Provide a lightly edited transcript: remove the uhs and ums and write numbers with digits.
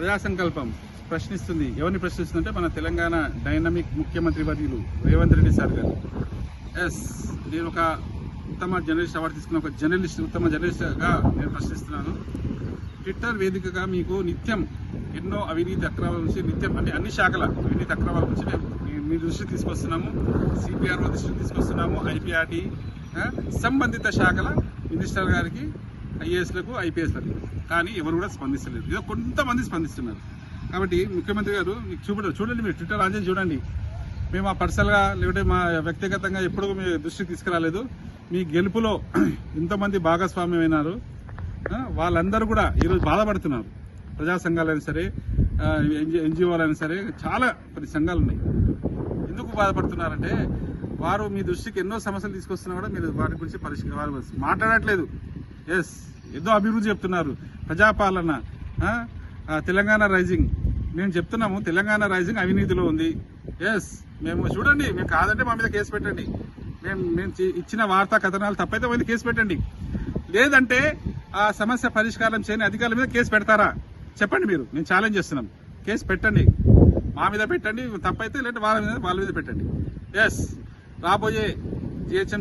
ప్రజా సంకల్పం ప్రశ్నిస్తుంది. ఎవరిని ప్రశ్నిస్తుందంటే మన తెలంగాణ డైనమిక్ ముఖ్యమంత్రి వర్యులు రేవంత్ రెడ్డి సార్ గారు. నేను ఒక ఉత్తమ జర్నలిస్ట్ అవార్డు తీసుకున్న ఒక ఉత్తమ జర్నలిస్ట్గా నేను ప్రశ్నిస్తున్నాను. ట్విట్టర్ వేదికగా మీకు నిత్యం ఎన్నో అవినీతి అక్రమాల నుంచి నిత్యం అంటే అన్ని శాఖల అవినీతి అక్రమాల నుంచి మీ దృష్టికి తీసుకొస్తున్నాము. సిపిఆర్ఓ దృష్టికి తీసుకొస్తున్నాము. ఐపీఆర్టీ సంబంధిత శాఖల మినిస్టర్ గారికి, ఐఏఎస్లకు, ఐపీఎస్లకు. కానీ ఎవరు కూడా స్పందిస్తలేదు. ఏదో కొంతమంది స్పందిస్తున్నారు. కాబట్టి ముఖ్యమంత్రి గారు మీకు చూడండి, మీరు ట్విట్టర్ ఆన్ చేసి చూడండి. మేము ఆ పర్సనల్గా లేకుంటే మా వ్యక్తిగతంగా ఎప్పుడు మీ దృష్టికి తీసుకురాలేదు. మీ గెలుపులో ఎంతమంది భాగస్వామ్యమైనారు, వాళ్ళందరూ కూడా ఈరోజు బాధపడుతున్నారు. ప్రజా సంఘాలైనా సరే, ఎన్జిఓలైనా సరే, చాలా కొన్ని సంఘాలు ఉన్నాయి. ఎందుకు బాధపడుతున్నారంటే వారు మీ దృష్టికి ఎన్నో సమస్యలు తీసుకొస్తున్నా కూడా మీరు వాటి గురించి మాట్లాడట్లేదు. ఏదో అభివృద్ధి చెప్తున్నారు, ప్రజాపాలన, తెలంగాణ రైజింగ్. మేము చెప్తున్నాము తెలంగాణ రైజింగ్ అవినీతిలో ఉంది. మేము చూడండి, మేము కాదంటే మా మీద కేసు పెట్టండి. మేము ఇచ్చిన వార్తా కథనాలు తప్పైతే మీద కేసు పెట్టండి. లేదంటే ఆ సమస్య పరిష్కారం చేయని అధికారుల మీద కేసు పెడతారా చెప్పండి. మేము ఛాలెంజ్ చేస్తున్నాం. కేసు పెట్టండి, మా మీద పెట్టండి. తప్పైతే లేదంటే వాళ్ళ మీద పెట్టండి. రాబోయే జిహెచ్ఎంసీ